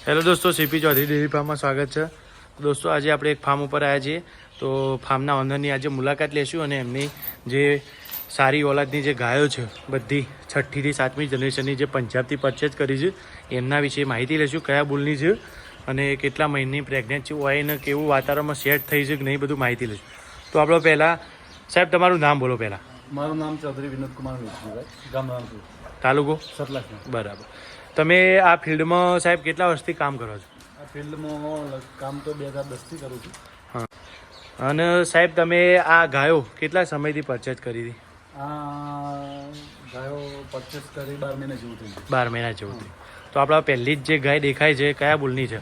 Hello દોસ્તો, CP Chaudhary dairy ફાર્મમાં સ્વાગત છે. દોસ્તો, આજે આપણે એક ફાર્મ ઉપર આવ્યા છીએ. તો ફાર્મના ઓનરની આજે મુલાકાત લેશું અને એમની જે સારી ઓલાદની જે ગાયો છે બધી 6ઠ્ઠી થી 7મી જનરેશનની જે પંજાબથી પરચેઝ કરી છે એમના વિશે માહિતી લેશું. કયા બુલની છે અને કેટલા મહિનાની પ્રેગ્નેન્ટ છે, હોય ને કેવું વાતાવરણમાં સેટ થઈ છે કે નહીં, બધું માહિતી લેશું. તો આપણે પહેલાં સાહેબ તમારું નામ બોલો. પહેલાં મારું નામ ચૌધરી વિનોદ કુમાર મેઘજીભાઈ, ગામ રામપુર, તાલુકો સતલાસણા. બરાબર. તમે આ ફિલ્ડમાં સાહેબ કેટલા વર્ષથી કામ કરો છો? આ ફિલ્ડમાં કામ તો 2010થી કરું છું. હા. અને સાહેબ તમે આ ગાયો કેટલા સમયથી પરચેઝ કરી હતી? આ ગાયો પરચેસ કરી 12 મહિના જેવું થઈ ગયું. 12 મહિના જેવું થયું. તો આપણા પહેલી જ જે ગાય દેખાય છે કયા બુલની છે?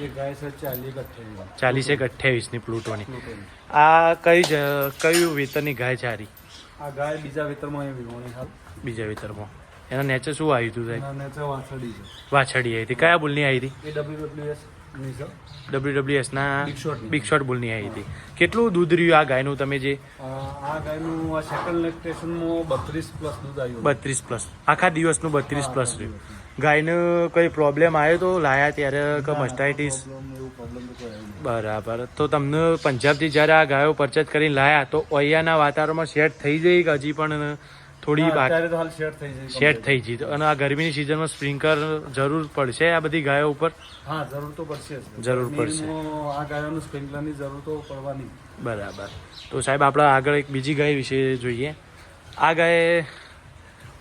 એ ગાય છે 40-28. 40-28ની પ્લુટોની. આ કયું વેતરની ગાય છે? હારી આ ગાય બીજા વેતરમાં એ વિહોણી હાલ. બીજા વેતરમાં એના નેચે શું આવ્યું હતું સાહેબ? અને છે વાછડી છે. વાછડી આવી હતી. કયા બુલની આવી હતી? એ WWS ની છે. WWSના બિગ શોટની. બિગ શોટ બુલની આવી હતી. કેટલું દૂધ રહ્યું આ ગાયનું? તમે જે આ ગાયનું આ સેકન્ડ લેક્ટેશનમાં 32+ દૂધ આવ્યું. 32+, આખા દિવસનું 32+ રહ્યું. ગાયને કોઈ પ્રોબ્લેમ આવ્યો તો લાયા ત્યારે કે મસ્ટાઇટિસ? એવું પ્રોબ્લેમ તો કોઈ આવ્યું નહીં. બરાબર. તો તમને પંજાબથી જ્યારે આ ગાયો પરચેઝ કરીને લાયા તો અહીંયાના વાતાવરણમાં સેટ થઈ જઈ કે હજી પણ થોડી અત્યારે તો હાલ સેટ થઈ જાય. સેટ થઈ જઈ? અને આ ગરમીની સિઝનમાં સ્પ્રિંકલર જરૂર પડશે આ બધી ગાયો ઉપર? હા, જરૂર તો પડશે જ. જરૂર પડશે. આ ગાયોનું સ્પ્રિંકલરની જરૂર તો પડવાની. બરાબર. તો સાહેબ આપણે આગળ એક બીજી ગાય વિશે જોઈએ. આ ગાય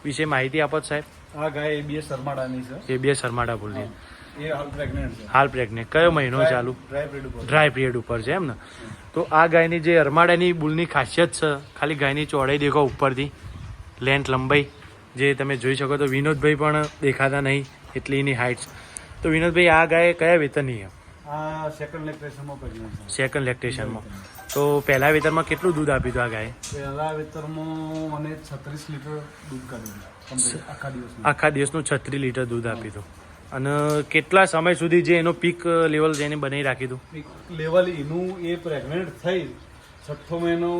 વિશે માહિતી આપો સાહેબ. આ ગાય ABS સરમાડાની છે. ABS સરમાડા બોલીએ. એ હાલ પ્રેગ્નેન્ટ છે. હાલ પ્રેગ્નેન્ટ. કયો મહિનો ચાલુ? ડ્રાય બ્રીડ ઉપર. ડ્રાય પીરિયડ ઉપર છે એમ ને? તો આ ગાયની જે અરમાડાની બુલની ખાસિયત છે, ખાલી ગાયની ચોડાઈ દેખો ઉપરથી, લેન્થ લંબાઈ જે તમે જોઈ શકો. તો વિનોદભાઈ પણ દેખાતા નહીં એટલી એની હાઇટ. તો વિનોદભાઈ, આ ગાય કયા વેતનની છે? આ સેકન્ડ લેક્ટેશનમાં પ્રેગ્નેન્ટ છે. સેકન્ડ લેક્ટેશનમાં. તો પહેલા વેતરમાં કેટલું દૂધ આપ્યું હતું આ ગાય? પહેલા વેતરમાં મને 36 લીટર દૂધ કાઢ્યું આખા દિવસમાં. આખા દિવસનું 36 લીટર દૂધ આપ્યું હતું. અને કેટલા સમય સુધી જે એનો પીક લેવલ જેને બનાવી રાખ્યું હતું? લેવલ એનું એ પ્રેગ્નેન્ટ થઈ 6ઠ્ઠો મહિનો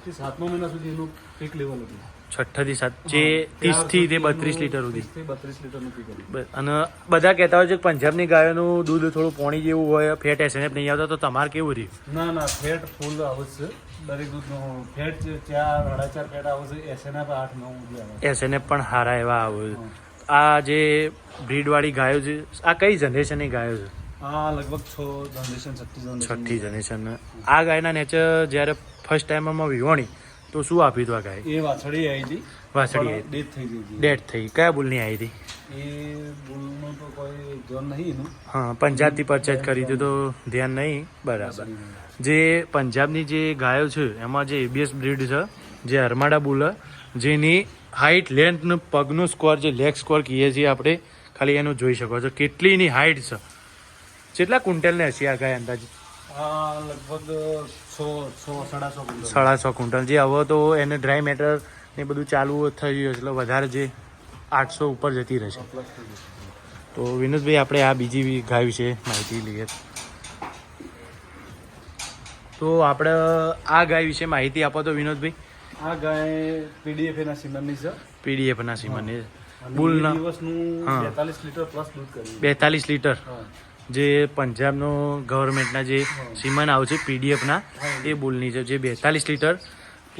થી 7મો મહિના સુધી એનું પીક લેવલ હતું. 6 થી 7 જે 30 થી 32 લીટર સુધી. 32 લીટરનું પીક હતું. અને બધા કહેતા હોય છે કે પંજાબની ગાયોનું દૂધ થોડું પોણી જેવું હોય, ફેટ SNF નહીં આવતા. તો તમારે કેવું રહ્યું? ના, ફેટ ફૂલ આવે છે. દરેક દૂધનો ફેટ 4-4.5 ફેટ આવે છે. SNF 8-9 આવે. SNF પણ સારા એવા આવે. આ જે બ્રીડવાળી ગાયો છે, આ કઈ જનરેશનની ગાયો છે? આ લગભગ 6 જનરેશન 6ઠ્ઠી જનરેશન. આ ગાયના નેચર જ્યારે ફર્સ્ટ ટાઈમમાં વિહોણી તો શું આપ્યું હતું આ ગાય? એ વાછડી આવી હતી. વાછડી આવી, ડેથ થઈ ગઈ હતી. ડેથ થઈ. કયા બુલની આવી હતી? એ બુલનું તો કોઈ ધ્યાન નહીં એનું. હા, પંજાબથી પરચેઝ કરી હતી તો ધ્યાન નહીં. બરાબર. જે પંજાબની જે ગાયો છે એમાં જે ABS બ્રીડ છે, જે અરમાડા બુલ, જેની હાઇટ, લેન્થ, પગનો સ્કોર, જે લેગ સ્કોર કહીએ છીએ આપણે, ખાલી એનું જોઈ શકો છો કેટલી એની હાઇટ છે. કેટલા ક્વિન્ટલને હશે આ ગાય અંદાજે? આ લગભગ 100-150 150 ક્વિન્ટલ. જે હવે તો એને ડ્રાય મેટર ને બધું ચાલુ થઈ ગયું એટલે વધારે જે 800 ઉપર જતી રહેશે. તો વિનોદભાઈ, આપણે આ બીજી ગાય વિશે માહિતી લઈએ. તો આપણે આ ગાય વિશે માહિતી આપો તો વિનોદભાઈ. આ ગાય PDF ના સિમનની છે. PDFના સિમનની અને બુલના દિવસનું હા. 42 લીટર પ્લસ દૂધ કર્યું. 42 લીટર. હા. જે પંજાબનો ગવર્મેન્ટના જે સિમન આવે છે PDFના, એ બુલની છે, જે 42 લીટર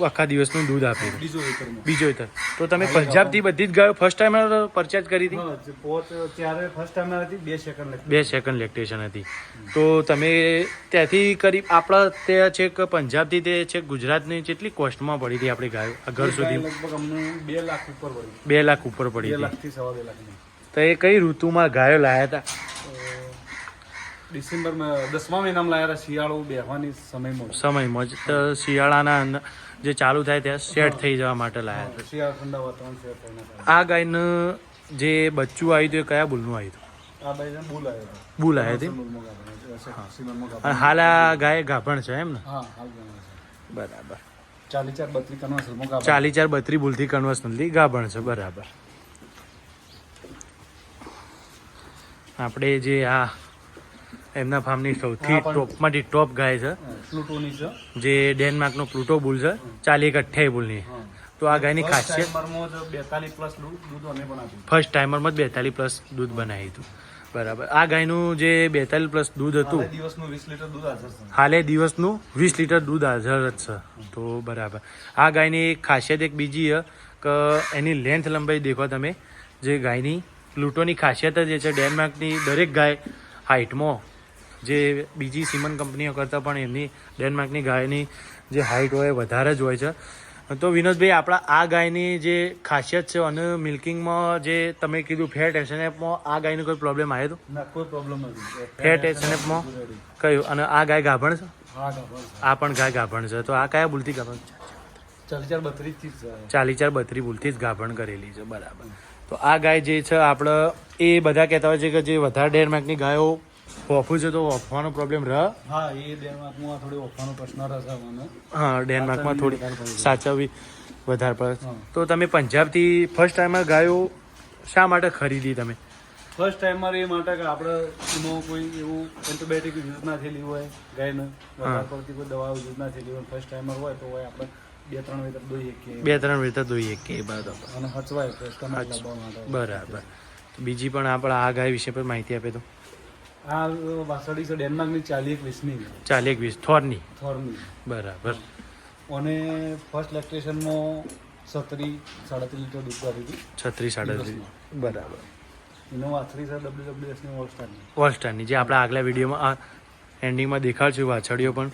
આખા દિવસનું દૂધ આપે છે. બીજો વેતરમાં. બીજો ઇતર. તો તમે પંજાબથી બધી જ ગાયો ફર્સ્ટ ટાઈમ પરચેઝ કરી હતી? હા, જે પોત ત્યારે ફર્સ્ટ ટાઈમ હતી 2 સેકન્ડ લેક્ટેશન. 2 સેકન્ડ લેક્ટેશન હતી. તો તમે ત્યાંથી કરી આપણા ત્યાં છે કે પંજાબથી તે છે ગુજરાતની કેટલી કોસ્ટમાં પડી હતી આપણી ગાયો આ ઘર સુધી? લગભગ અમને 2 લાખ ઉપર પડી. 2 લાખ ઉપર પડી 2 હતી. લાખથી 2.5 લાખની. તો એ કઈ ઋતુમાં ગાયો લાયા હતા? ડિસેમ્બરમાં 10મા મહિનામાં લાયા હતા. શિયાળો બેહવાની સમયમાં જ. તો શિયાળાના જે ચાલુ થાય ત્યાં સેટ થઈ જવા માટે લાયા હતા. શિયાળા ઠંડા વાતાવરણ સેટ થઈને. આ ગાયનું જે બચ્ચું આવ્યું હતું એ કયા બુલનું આવ્યું હતું? આ બાઈને બુલ આવ્યો હતો. બુલ આવ્યા હતી. બુલમાં ગાભણ. અને હાલ આ ગાય ગાભણ છે એમ ને? હા, હાલ ગાભણ છે. બરાબર. 44-32 કન્વર્સલમાં ગાભણ. 44-32 બુલથી કન્વર્સનલી ગાભણ છે. બરાબર. આપણે જે આ એમના ફાર્મની સૌથી ટોપમાંથી ટોપ ગાય છે, પ્લુટોની છે, જે ડેનમાર્કનો પ્લુટો બુલ છે, 40-28 બુલની. તો આ ગાયની ખાસિયત ટાઈમરમાં 42+ દૂધ અમે બનાવ્યું. ફર્સ્ટ ટાઈમરમાં જ 42+ દૂધ બનાવ્યું હતું. બરાબર. આ ગાયનું જે 42+ દૂધ હતું, હાલે દિવસનું 20 લીટર દૂધ હાજર છે. હાલે દિવસનું 20 લીટર દૂધ હાજર જ છે. તો બરાબર. આ ગાયની એક ખાસિયત એક બીજી છે કે એની લેન્થ લંબાઈ દેખો તમે. જે ગાયની પ્લુટોની ખાસિયત જ એ છે, ડેનમાર્કની દરેક ગાય હાઇટમાં જે બીજી સીમન કંપનીઓ કરતાં પણ એમની ડેનમાર્કની ગાયની જે હાઇટ હોય વધારે જ હોય છે. તો વિનોદભાઈ, આપણા આ ગાયની જે ખાસિયત છે અને મિલ્કિંગમાં જે તમે કીધું ફેટ એસએનએફમાં આ ગાયનો કોઈ પ્રોબ્લેમ આવ્યો હતો? ના, કોઈ પ્રોબ્લેમ નથી. ફેટ એસએનએફમાં કયું? અને આ ગાય ગાભણ છે? હા, ગાભણ છે. આ પણ ગાય ગાભણ છે. તો આ કયા ભૂલથી ગાભણ? 4432 થી જ છે. 4432 ભૂલથી જ ગાભણ કરેલી છે. બરાબર. તો આ ગાય જે છે આપણે, એ બધા કહેતા હોય છે કે જે વધારે ડેનમાર્કની ગાયો હોફું છે તો હોફવાનો પ્રોબ્લેમ રહે. હા, એ ડેનમાર્કમાં થોડી ઓફવાનો પ્રશ્ન રહેશે મને. હા, ડેનમાર્કમાં થોડી સાચવવી વધારે પડે. હા. તો તમે પંજાબથી ફર્સ્ટ ટાઈમ ગાયો શા માટે ખરીદી તમે? ફર્સ્ટ ટાઈમમાં એ માટે કે આપણે એમાં કોઈ એવું એન્ટીબાયોટિક યુઝ ના થયેલી હોય, ગાયને વધારે પડતી કોઈ દવાઓ યુઝ ના થયેલી હોય, ફર્સ્ટ ટાઈમર હોય તો હોય આપણે 2-3 વેતર દોઈએ કે 2-3 વેતર દોઈએ કે. બરાબર. અને હચવાય કસ્ટમર લાવવા માટે. બરાબર. બીજી પણ આપણે આ ગાય વિશે પણ માહિતી આપે તો. આ વાસળી છે ડેનમાર્કની 40-20ની 40-20 થોરની. થોરની. બરાબર. અને ફર્સ્ટ લેક્ટેશનમાં 37-37 લીટર દૂધ કરી હતી. 36-37. બરાબર. એનો વાછળી છે WWSની ઓલસ્ટારની. ઓલસ્ટારની જે આપણે આગલા વિડીયોમાં એન્ડિંગમાં દેખાડશું વાછડીઓ પણ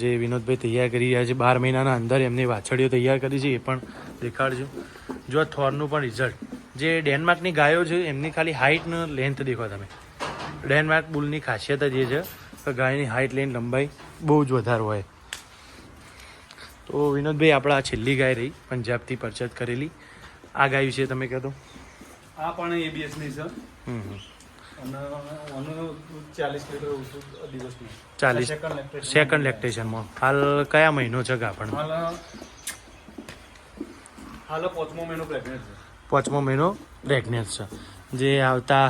જે વિનોદભાઈ તૈયાર કરી રહ્યા છે 12 મહિનાના અંદર એમની વાછડીઓ તૈયાર કરી છે એ પણ દેખાડજો. જો થોરનું પણ રિઝલ્ટ જે ડેનમાર્કની ગાયો છે એમની ખાલી હાઇટ ને લેન્થ દેખો તમે. ડેનમાર્ક બુલની ખાસિયત જ એ છે કે ગાયની હાઇટ લેન્થ લંબાઈ બહુ જ વધારે હોય. તો વિનોદભાઈ, આપણે આ છેલ્લી ગાય રહી પંજાબથી પરચેઝ કરેલી. આ ગાય વિશે તમે કહો તો. આ પણ ABSની છે. હમ. અને આનું 40 લીટર ઓછું દિવસનું. 40 સેકન્ડ લેક્ટેશનમાં. હાલ કયા મહિનો છે ગાભણ? હાલ 5મો મહિનો પ્રેગ્નેન્ટ છે. 5મો મહિનો પ્રેગ્નેન્ટ છે. જે આવતા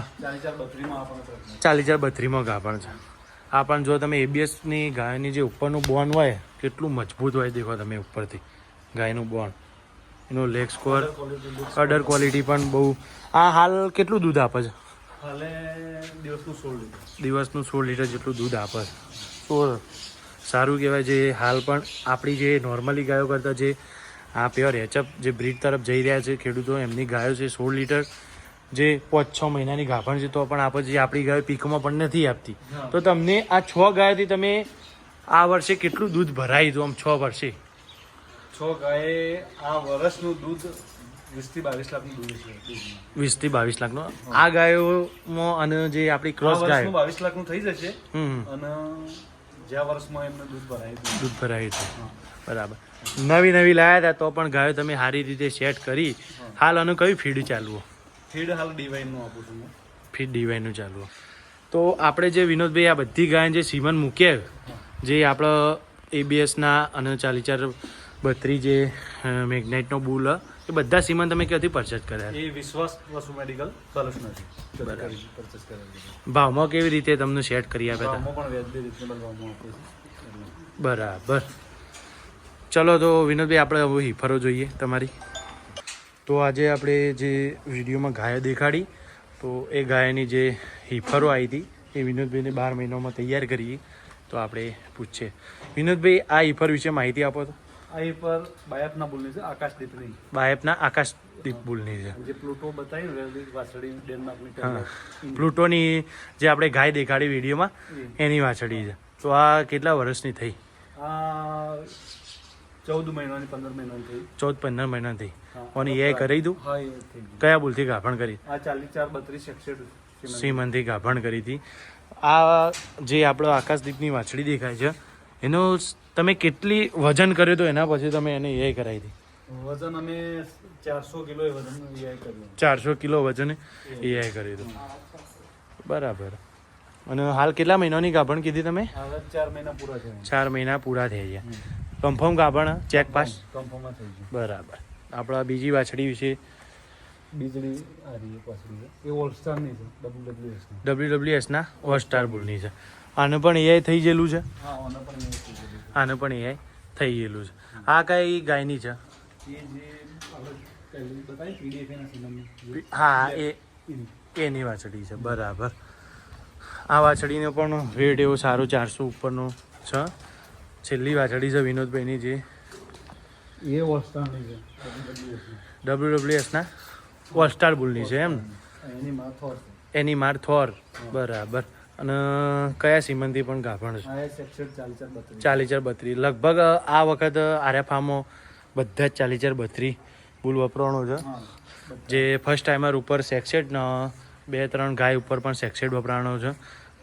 44-32માં ગાભણ છે. આ પણ જો તમે ABSની ગાયની જે ઉપરનું બોન હોય કેટલું મજબૂત હોય દેખો તમે ઉપરથી ગાયનું બોન, એનો લેગ સ્કોર, અડર ક્વોલિટી પણ બહુ. આ હાલ કેટલું દૂધ આપે છે? હાલે દિવસનું 16 લીટર. દિવસનું 16 લીટર જેટલું દૂધ આપે છે. તો સારું કહેવાય. જે હાલ પણ આપણી જે નોર્મલી ગાયો કરતાં જે આ પ્યોર એચઅપ જે બ્રીડ તરફ જઈ રહ્યા છે ખેડૂતો, એમની ગાયો છે 16 લીટર જે 5-6 મહિનાની ગાભણ છે તો પણ આપણે જે આપણી ગાયો પીકમાં પણ નથી આપતી. તો તમને આ 6 ગાયોથી તમે આ વર્ષે કેટલું દૂધ ભરાઈ દો? આમ 6 વર્ષે 6 ગાયે આ વર્ષનું દૂધ 20-22 લાખનું દૂધ છે. 20-22 લાખનો આ ગાયોમાં. અને જે આપણી ક્રોસ ગાય 22 લાખનું થઈ જશે. અને જ્યાં વર્ષમાં એમને દૂધ ભરાય છે. બરાબર. નવી લાયા હતા તો પણ ગાયો તમે સારી રીતે સેટ કરી. હાલ આનું કયું ફીડ ચાલવું? ફીડ હાલ ડિવાઇનનું આપું છું. ફીડ ડિવાઇનનું ચાલવું. તો આપણે જે વિનોદભાઈ આ બધી ગાય જે સીમન મૂકીએ, જે આપણો ABSના અને 44-32 જે મેગ્નેટનો બુલ, એ બધા સીમન તમે ક્યાંથી પરચેઝ કર્યા? એ વિશ્વાસ પશુ મેડિકલ સોલ્યુશનથી પરચેઝ કરેલા. ભાવમાં કેવી રીતે તમને સેટ કરી આપ્યા હતા? ભાવમાં પણ વ્યાજબી રીઝનેબલ ભાવમાં આપું છું. બરાબર. ચલો તો વિનોદભાઈ, આપણે હવે હિફરો જોઈએ તમારી. તો આજે આપણે જે વિડીયોમાં ગાયો દેખાડી તો એ ગાયની જે હિફરો આવી હતી એ વિનોદભાઈને 12 મહિનામાં તૈયાર કરી. તો આપણે પૂછીએ વિનોદભાઈ, આ હિફર વિશે માહિતી આપો તો. આ હિફર બાયપના બુલની છે, આકાશદીપની. બાયપના આકાશદીપ બુલની છે. જે પ્લુટો બતાવી વાછડી ડેનમાર્કની. હા, પ્લુટોની જે આપણે ગાય દેખાડી વિડીયોમાં એની વાછડી છે. તો આ કેટલા વર્ષની થઈ? આ 14 મહિનાની 15 મહિનાની થઈ. 14-15 મહિના થઈ. અને એ કરી દઉં? હા, એ થઈ ગઈ. કયા બુલથી ગાભણ કરી? આ 44-32 સીમનથી ગાભણ કરી હતી. આ જે આપણો આકાશદીપની વાછડી દેખાય છે એનો તમે કેટલી વજન કર્યો તો એના પછી તમે એને એ કરાવી હતી? વજન અમે 400 કિલો વજન કર્યું. 400 કિલો વજન એ કર્યું હતું. બરાબર. અને હાલ કેટલા મહિનાની ગાભણ કીધી તમે? હવે 4 મહિના પૂરા થયા. 4 મહિના પૂરા થઈ ગયા. કન્ફર્મ ગાભણ? ચેક પાસ? કન્ફર્મ થઈ ગયું. બરાબર. આપણા બીજી વાછડી વિશે. બીજળી આ રહી પાછળી એ ઓલસ્ટારની છે, WWSના ઓલસ્ટાર બુલની છે. આને પણ AI થઈ ગયેલું છે? હા, આને પણ એ થઈ ગયેલું. આને પણ AI થઈ ગયેલું છે. આ કઈ ગાયની છે? એ જે આપણે બતાવી PDF ના સિસ્ટમની. હા, એની વાછડી છે. બરાબર. આ વાછડીનો પણ રેટ એવો સારો 400 ઉપરનો છે. છેલ્લી વાછડી છે વિનોદભાઈની જે એ વસ્તાની છે WWSના ઓલસ્ટાર બુલની છે એમ. એની માથો એની માર થોર બરાબર. અને કયા સિમનથી પણ ગાભણ છે? આ સેક્શન 4432 4432 લગભગ આ વખત આર્યા ફાર્મો બધા જ 4432 બુલ વપરાણો છે. જે ફર્સ્ટ ટાઈમર ઉપર સેક્સેટ ને 2-3 ગાય ઉપર પણ સેક્સેટ વપરાણો છે.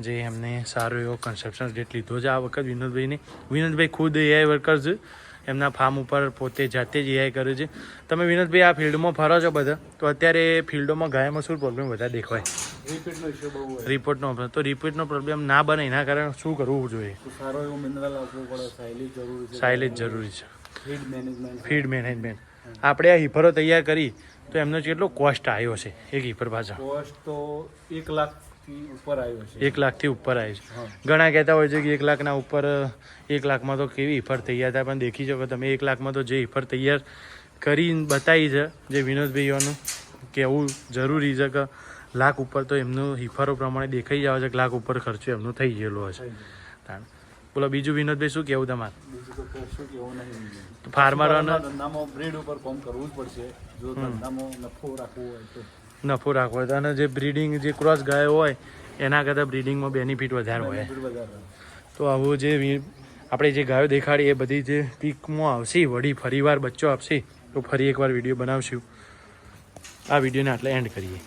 જે એમને સારો એવો કન્સ્ટ્રક્શન રેટ લીધો છે આ વખત વિનોદભાઈને. વિનોદભાઈ ખુદ એઆઈ વર્કર છે, એમના ફાર્મ ઉપર પોતે જાતે જ એઆઈ કરે છે. તમે વિનોદભાઈ આ ફિલ્ડમાં ફરો છો બધા, તો અત્યારે ફિલ્ડોમાં ગાયમાં શું પ્રોબ્લેમ વધારે દેખાય? રિપીટનો ઇશ્યુ બહુ હોય. રિપોર્ટનો. તો રિપીટનો પ્રોબ્લેમ ના બને એના કારણે શું કરવું જોઈએ? તો સારો એવો મિનરલ આપવું પડે, સાયલેજ જરૂરી છે. સાયલેજ જરૂરી છે. Feed management. Feed management. આપણે આ હિફરો તૈયાર કરી તો એમનો કેટલો કોસ્ટ આવ્યો છે એક હિફર પાછળ? કોસ્ટ તો 1 લાખથી ઉપર આવ્યો છે. 1 લાખથી ઉપર આવ્યો છે. હા. ઘણા કહેતા હોય છે કે 1 લાખના ઉપર, 1 લાખમાં તો કેવી હિફર તૈયાર થાય, પણ દેખી શકો તમે 1 લાખમાં તો જે હિફર તૈયાર કરી બતાવી છે જે વિનોદભાઈઓનું કહેવું જરૂરી છે કે લાખ ઉપર તો એમનું હિફરો પ્રમાણે દેખાઈ જાવ છે કે લાખ ઉપર ખર્ચો એમનો થઈ ગયેલો હશે. બોલો બીજું વિનોદભાઈ શું કહેવું તમારે? બીજું તો કશું કેવું નહીં. ફાર્મરોને ધંધામાં બ્રીડ ઉપર કામ કરવું જ પડશે. જો ધંધામાં નફો રાખવો હોય તો નફો રાખવો હોય તો. અને જે બ્રીડિંગ જે ક્રોસ ગાયો હોય એના કરતાં બ્રીડિંગમાં બેનિફિટ વધારે હોય. વધારે. તો આવું જે આપણે જે ગાયો દેખાડી એ બધી જે પીકમાં આવશે, વળી ફરીવાર બચ્ચો આપશે તો ફરી એકવાર વિડીયો બનાવશું. આ વિડીયોને આટલે એન્ડ કરીએ.